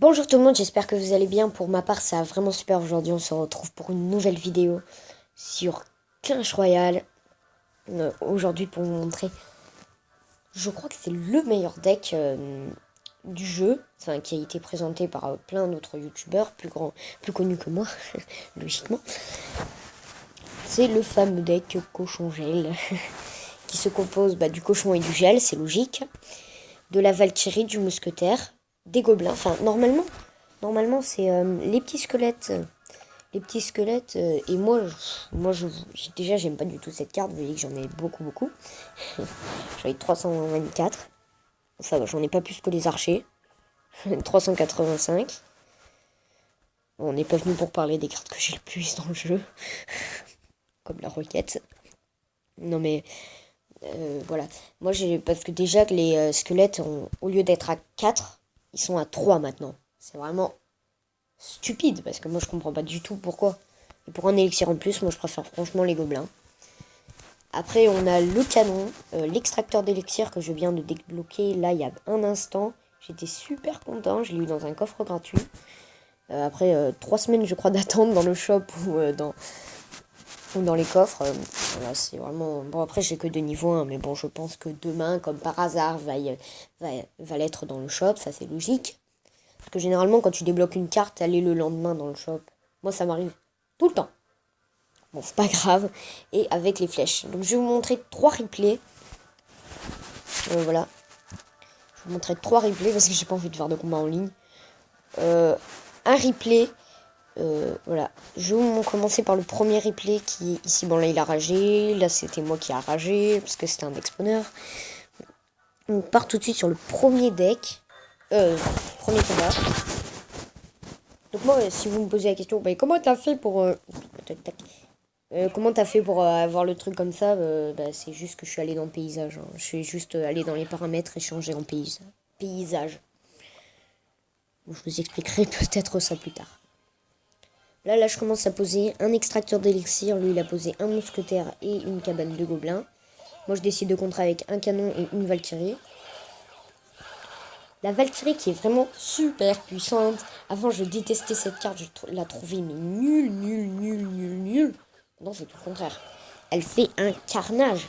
Bonjour tout le monde, j'espère que vous allez bien. Pour ma part, ça va vraiment super aujourd'hui. On se retrouve pour une nouvelle vidéo sur Clash Royale. Aujourd'hui pour vous montrer, je crois que c'est le meilleur deck du jeu, enfin qui a été présenté par plein d'autres youtubeurs plus connus que moi, logiquement. C'est le fameux deck cochon gel qui se compose du cochon et du gel, c'est logique. De la Valkyrie, du mousquetaire, des gobelins. Enfin, normalement c'est les petits squelettes. Les petits squelettes. Et déjà, j'aime pas du tout cette carte. Vous voyez que j'en ai beaucoup. J'en ai 324. Ça va, j'en ai pas plus que les archers. 385. Bon, on n'est pas venu pour parler des cartes que j'ai le plus dans le jeu. Comme la roquette. Non mais... voilà. Moi, parce que déjà que les squelettes, au lieu d'être à 4, ils sont à 3 maintenant. C'est vraiment stupide, parce que moi, je comprends pas du tout pourquoi. Et pour un élixir en plus, moi, je préfère franchement les gobelins. Après, on a le canon, l'extracteur d'élixir que je viens de débloquer là, il y a un instant. J'étais super content, je l'ai eu dans un coffre gratuit. Après 3 semaines, je crois, d'attente dans le shop ou dans les coffres. Voilà, c'est vraiment... Bon, après, j'ai que de niveau 1, mais bon, je pense que demain, comme par hasard, va l'être dans le shop, ça c'est logique. Parce que généralement, quand tu débloques une carte, elle est le lendemain dans le shop. Moi, ça m'arrive tout le temps. Bon, c'est pas grave. Et avec les flèches. Donc, je vais vous montrer 3 replays. Voilà. Je vais vous montrer 3 replays parce que j'ai pas envie de faire de combat en ligne. Un replay... voilà, je vais commencer par le premier replay qui ici, bon là il a ragé, là c'était moi qui a ragé parce que c'était un exponeur. On part tout de suite sur le premier deck, premier combat. Donc moi, si vous me posez la question, comment t'as fait pour comment t'as fait pour avoir le truc comme ça, c'est juste que je suis allé dans le paysage. Hein. Je suis juste allé dans les paramètres et changer en paysage. Bon, je vous expliquerai peut-être ça plus tard. Là, je commence à poser un extracteur d'élixir. Lui, il a posé un mousquetaire et une cabane de gobelins. Moi, je décide de contrer avec un canon et une Valkyrie. La Valkyrie qui est vraiment super puissante. Avant, je détestais cette carte. Je la trouvais mais nulle. Non, c'est tout le contraire. Elle fait un carnage.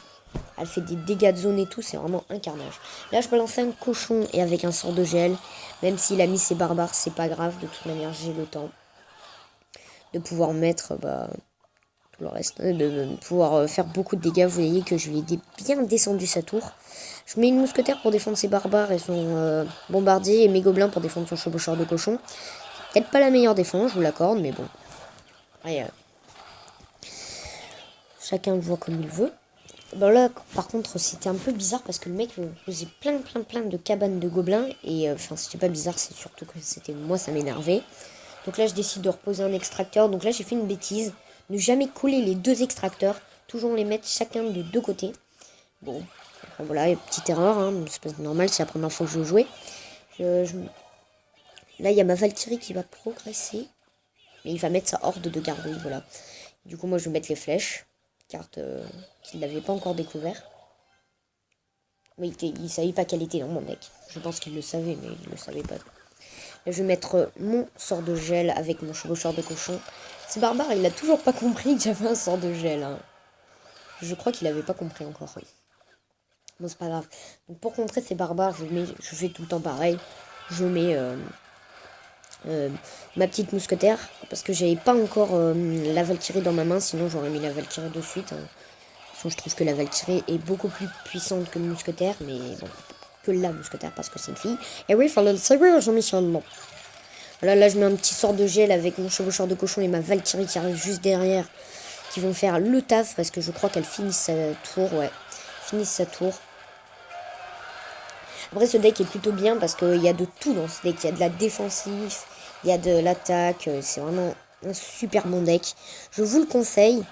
Elle fait des dégâts de zone et tout. C'est vraiment un carnage. Là, je peux lancer un cochon et avec un sort de gel. Même s'il a mis ses barbares, c'est pas grave. De toute manière, j'ai le temps de pouvoir mettre tout le reste, de pouvoir faire beaucoup de dégâts. Vous voyez que je lui ai bien descendu sa tour. Je mets une mousquetaire pour défendre ses barbares et son bombardier, et mes gobelins pour défendre son chevaucheur de cochon. Peut-être pas la meilleure défense, je vous l'accorde, mais bon. Après, chacun le voit comme il veut. Bon là, par contre, c'était un peu bizarre parce que le mec faisait plein de cabanes de gobelins. Et enfin, c'était pas bizarre, c'est surtout que c'était moi, ça m'énervait. Donc là, je décide de reposer un extracteur. Donc là, j'ai fait une bêtise. Ne jamais coller les deux extracteurs. Toujours les mettre chacun de deux côtés. Bon, enfin, voilà, petite erreur. Hein. C'est pas normal, c'est la première fois que je joue. Là, il y a ma Valkyrie qui va progresser. Mais il va mettre sa horde de gargouilles, voilà. Du coup, moi, je vais mettre les flèches. Carte qu'il n'avait pas encore découvert. Mais il savait pas qu'elle était dans mon deck. Je pense qu'il le savait, mais il le savait pas. Là, je vais mettre mon sort de gel avec mon chevaucheur de cochon. C'est barbare, il a toujours pas compris que j'avais un sort de gel. Hein. Je crois qu'il avait pas compris encore, oui. Bon, c'est pas grave. Donc, pour contrer ces barbares, je fais tout le temps pareil. Je mets ma petite mousquetaire. Parce que j'avais pas encore la Valkyrie dans ma main. Sinon, j'aurais mis la Valkyrie de suite. Hein. De toute façon, je trouve que la Valkyrie est beaucoup plus puissante que le mousquetaire. Mais bon, que la mousquetaire parce que c'est une fille. Et oui, il fallait le savoir, Jean-Michel. Bon. Voilà, là, je mets un petit sort de gel avec mon chevaucheur de cochon et ma Valkyrie qui arrive juste derrière. Qui vont faire le taf parce que je crois qu'elle finit sa tour. Ouais, finissent sa tour. Après, ce deck est plutôt bien parce qu'il y a de tout dans ce deck. Il y a de la défensive, il y a de l'attaque. C'est vraiment un super bon deck. Je vous le conseille.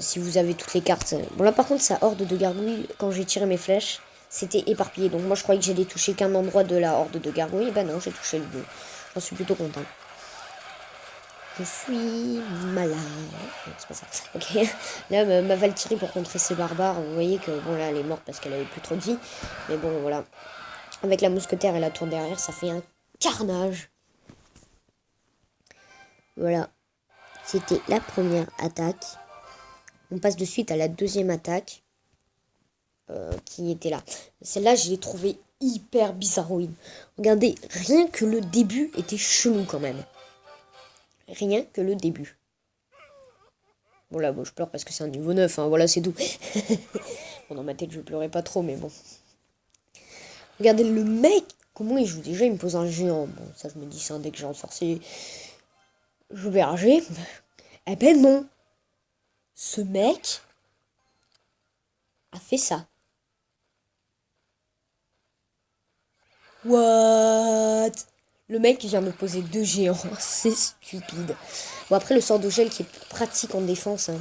Si vous avez toutes les cartes. Bon, là, par contre, sa horde de gargouilles, quand j'ai tiré mes flèches, c'était éparpillé. Donc, moi, je croyais que j'allais toucher qu'un endroit de la horde de gargouilles. Et ben non, j'ai touché le deux. J'en suis plutôt content. Je suis malade. Non, c'est pas ça. Ok. Là, ma Valkyrie pour contrer ses barbares, vous voyez que, bon, là, elle est morte parce qu'elle avait plus trop de vie. Mais bon, voilà. Avec la mousquetaire et la tour derrière, ça fait un carnage. Voilà. C'était la première attaque. On passe de suite à la deuxième attaque. Qui était là. Celle-là, je l'ai trouvée hyper bizarroïde. Regardez, rien que le début était chelou quand même. Rien que le début. Bon là, bon, je pleure parce que c'est un niveau 9, hein, voilà, c'est tout. Bon, dans ma tête, je pleurais pas trop, mais bon. Regardez le mec, comment il joue. Déjà, il me pose un géant. Bon, ça, je me dis, c'est un deck géant sorcier. Je vais rager. Eh ben non. Ce mec a fait ça. What? Le mec vient de poser 2 géants. C'est stupide. Bon, après, le sort de gel qui est pratique en défense. Hein.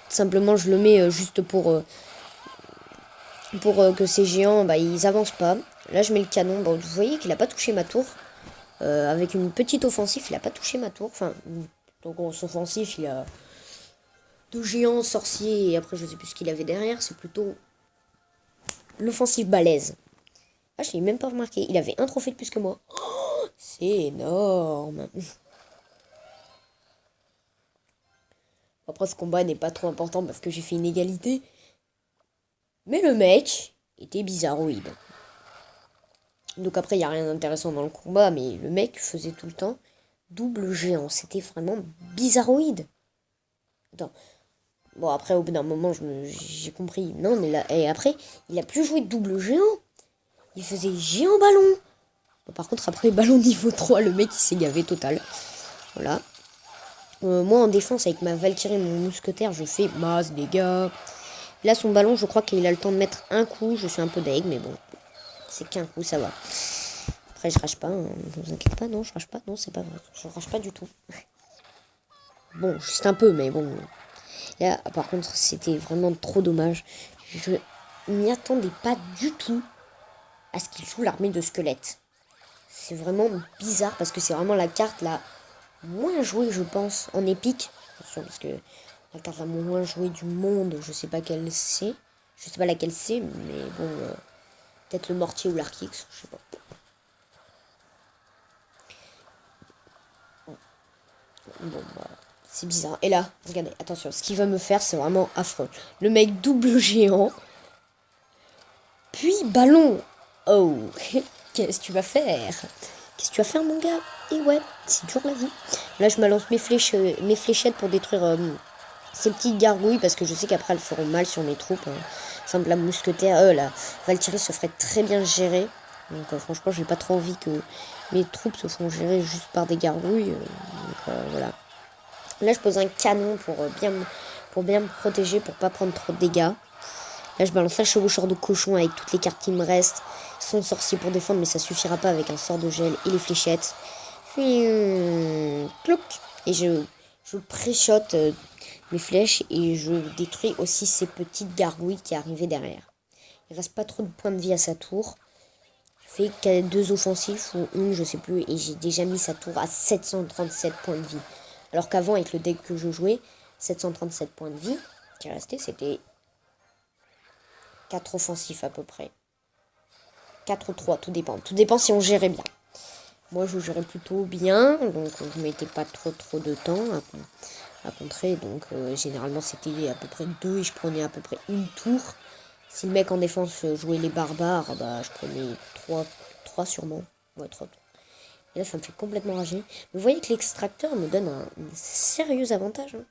Simplement, je le mets juste pour que ces géants, bah, ils avancent pas. Là, je mets le canon. Bon, vous voyez qu'il a pas touché ma tour. Avec une petite offensive, il a pas touché ma tour. Enfin, donc, en offensif, il a 2 géants sorciers. Et après, je sais plus ce qu'il avait derrière. C'est plutôt l'offensive balèze. Ah, je l'ai même pas remarqué. Il avait un trophée de plus que moi. Oh, c'est énorme. Après, ce combat n'est pas trop important parce que j'ai fait une égalité. Mais le mec était bizarroïde. Donc après, il n'y a rien d'intéressant dans le combat, mais le mec faisait tout le temps double géant. C'était vraiment bizarroïde. Attends. Bon, après, au bout d'un moment, j'ai compris. Non, mais là, et après, il a plus joué de double géant. Il faisait géant ballon. Bon, par contre, après, ballon niveau 3, le mec, il s'est gavé total. Voilà. Moi, en défense, avec ma Valkyrie et mon mousquetaire, je fais masse dégâts. Là, son ballon, je crois qu'il a le temps de mettre un coup. Je suis un peu deg, mais bon. C'est qu'un coup, ça va. Après, je rage pas. Hein. Ne vous inquiétez pas, non, je rage pas. Non, c'est pas vrai. Je rage pas du tout. Bon, juste un peu, mais bon. Là, par contre, c'était vraiment trop dommage. Je m'y attendais pas du tout à ce qu'il joue l'armée de squelettes. C'est vraiment bizarre parce que c'est vraiment la carte la moins jouée, je pense, en épique. Attention, parce que la carte la moins jouée du monde, je sais pas quelle c'est. Je sais pas laquelle c'est, mais bon, peut-être le mortier ou l'arc X, je sais pas. Bon, bah, c'est bizarre. Et là, regardez, attention, ce qu'il va me faire, c'est vraiment affreux. Le mec double géant, puis ballon. Oh, qu'est-ce que tu vas faire? Qu'est-ce que tu vas faire, mon gars? Et ouais, c'est toujours la vie. Là, je balance mes fléchettes pour détruire ces petites gargouilles, parce que je sais qu'après, elles feront mal sur mes troupes. Simple, la mousquetaire, la Valkyrie se ferait très bien gérer. Donc, franchement, j'ai pas trop envie que mes troupes se font gérer juste par des gargouilles. Donc, voilà. Là, je pose un canon pour bien me protéger, pour pas prendre trop de dégâts. Là, je balance un chevaucheur de cochon avec toutes les cartes qui me restent. Son sorcier pour défendre, mais ça suffira pas avec un sort de gel et les fléchettes. Puis, clouc. Et je pré-shot mes flèches et je détruis aussi ces petites gargouilles qui arrivaient derrière. Il reste pas trop de points de vie à sa tour. Je fais 2 offensifs ou une, je sais plus, et j'ai déjà mis sa tour à 737 points de vie. Alors qu'avant, avec le deck que je jouais, 737 points de vie qui restait, c'était 4 offensifs à peu près. 4 ou 3, tout dépend. Tout dépend si on gérait bien. Moi, je gérais plutôt bien, donc je mettais pas trop de temps à contrer. Donc, généralement, c'était à peu près 2 et je prenais à peu près une tour. Si le mec en défense jouait les barbares, bah, je prenais 3 sûrement. Ouais, 3 tours. Et là, ça me fait complètement rager. Mais vous voyez que l'extracteur me donne un sérieux avantage. Hein,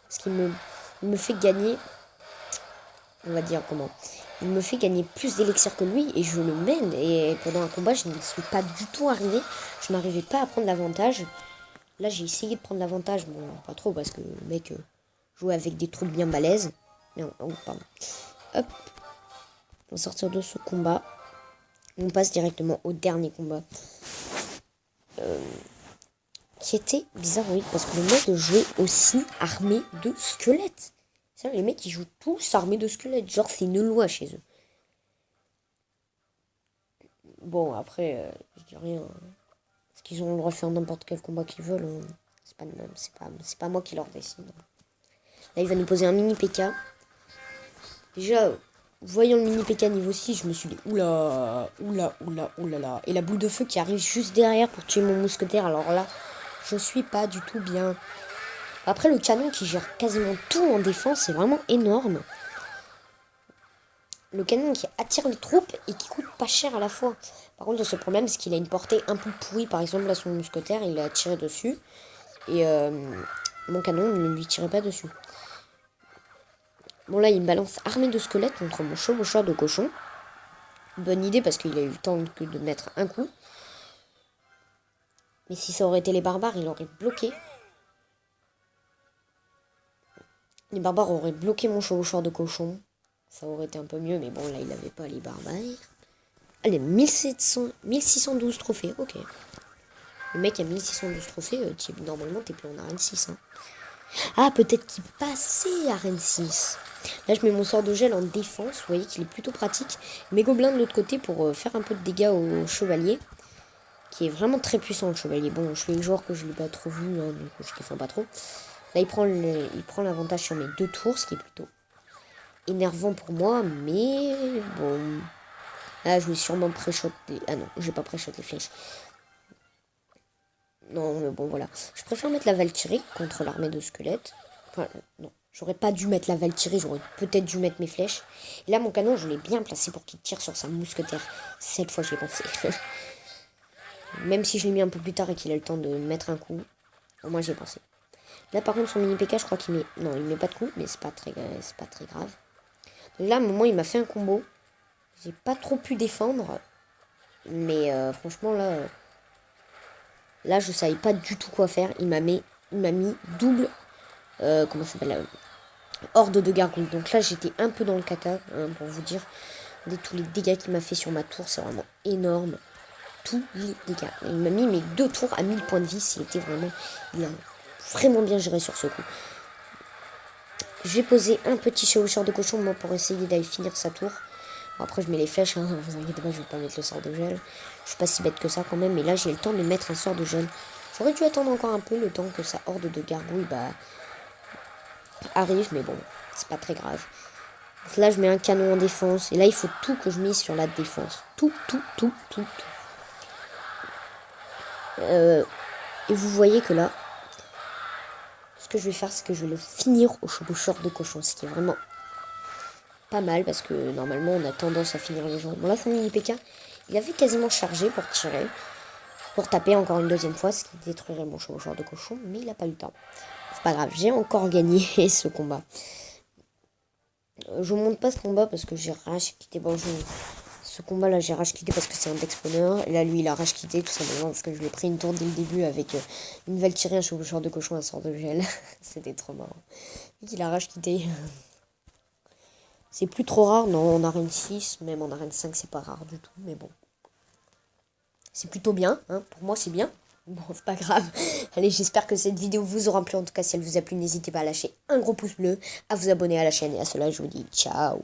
parce qu'il me fait gagner... On va dire comment. Il me fait gagner plus d'élixir que lui et je le mène. Et pendant un combat, je ne suis pas du tout arrivé. Je n'arrivais pas à prendre l'avantage. Là, j'ai essayé de prendre l'avantage. Bon, pas trop parce que le mec jouait avec des troupes bien balèzes. Non, oh, pardon. Hop. On va sortir de ce combat. On passe directement au dernier combat. Qui était bizarre, oui, parce que le mec jouait aussi armé de squelettes. Ça, les mecs, ils jouent tous armés de squelettes. Genre, c'est une loi chez eux. Bon, après, je dis rien. Parce qu'ils ont le droit de faire n'importe quel combat qu'ils veulent. Hein. C'est pas moi qui leur décide. Là, il va nous poser un mini PK. Déjà, voyant le mini P.K. niveau 6, je me suis dit oula. Et la boule de feu qui arrive juste derrière pour tuer mon mousquetaire. Alors là, je suis pas du tout bien. Après, le canon qui gère quasiment tout en défense, c'est vraiment énorme. Le canon qui attire les troupes et qui coûte pas cher à la fois. Par contre, ce problème, c'est qu'il a une portée un peu pourrie. Par exemple, là, son mousquetaire, il a tiré dessus. Et mon canon ne lui tirait pas dessus. Bon, là, il me balance armée de squelettes contre mon chevaucheur de cochon. Bonne idée parce qu'il a eu le temps que de mettre un coup. Mais si ça aurait été les barbares, il aurait bloqué. Les barbares auraient bloqué mon chevaucheur de cochon. Ça aurait été un peu mieux, mais bon, là, il n'avait pas les barbares. Allez, 1612 trophées, ok. Le mec a 1612 trophées, normalement, t'es plus en arène 6. Hein. Ah, peut-être qu'il passait arène 6. Là, je mets mon sort de gel en défense. Vous voyez qu'il est plutôt pratique. Mes gobelins de l'autre côté pour faire un peu de dégâts au chevalier. Qui est vraiment très puissant, le chevalier. Bon, je suis le joueur que je l'ai pas trop vu, hein, donc je défends pas trop. Là, il prend l'avantage sur mes 2 tours, ce qui est plutôt énervant pour moi, mais bon. Là, je vais sûrement pré-shot les... Ah non, je vais pas pré-shot les flèches. Non, mais bon, voilà. Je préfère mettre la Valkyrie contre l'armée de squelettes. Enfin, non. J'aurais pas dû mettre la Valkyrie, j'aurais peut-être dû mettre mes flèches. Et là, mon canon, je l'ai bien placé pour qu'il tire sur sa mousquetaire. Cette fois, je l'ai pensé. Même si je l'ai mis un peu plus tard et qu'il a le temps de mettre un coup, au moins, j'ai pensé. Là, par contre, son mini PK, je crois qu'il met... Non, il met pas de coup, mais c'est pas très grave. Donc là, à un moment, il m'a fait un combo. J'ai pas trop pu défendre. Mais franchement, là, je savais pas du tout quoi faire. Il m'a mis double... comment ça s'appelle horde de gargouilles. Donc là, j'étais un peu dans le caca, hein, pour vous dire. Tous les dégâts qu'il m'a fait sur ma tour, c'est vraiment énorme. Tous les dégâts. Il m'a mis mes 2 tours à 1000 points de vie. Il a vraiment bien géré sur ce coup. Je vais poser un petit chevaucheur de cochon, moi, pour essayer d'aller finir sa tour. Bon, après, je mets les flèches, hein, vous inquiétez pas, je vais pas mettre le sort de gel. Je suis pas si bête que ça quand même, mais là, j'ai le temps de mettre un sort de gel. J'aurais dû attendre encore un peu le temps que sa horde de gargouilles arrive, mais bon, c'est pas très grave. Donc là, je mets un canon en défense, et là, il faut tout que je mise sur la défense. Tout. Et vous voyez que là, ce que je vais faire, c'est que je vais le finir au chevaucheur de cochon, ce qui est vraiment pas mal, parce que normalement, on a tendance à finir les gens. Bon, là, son mini PK, il avait quasiment chargé pour tirer, pour taper encore une deuxième fois, ce qui détruirait mon chevaucheur de cochon, mais il a pas eu le temps. C'est pas grave, j'ai encore gagné ce combat. Je monte pas ce combat parce que j'ai rage quitté. Bon, ce combat là, j'ai rage quitté parce que c'est un deck spawner. Et là, lui, il a rage quitté tout simplement parce que je lui ai pris une tour dès le début avec une Valkyrie, un chevaucheur de cochon, un sort de gel. C'était trop marrant. Il a rage quitté. C'est plus trop rare, non, en arène 6, même en arène 5, c'est pas rare du tout, mais bon. C'est plutôt bien, hein, pour moi c'est bien. Bon, c'est pas grave. Allez, j'espère que cette vidéo vous aura plu. En tout cas, si elle vous a plu, n'hésitez pas à lâcher un gros pouce bleu, à vous abonner à la chaîne. Et à cela, je vous dis ciao.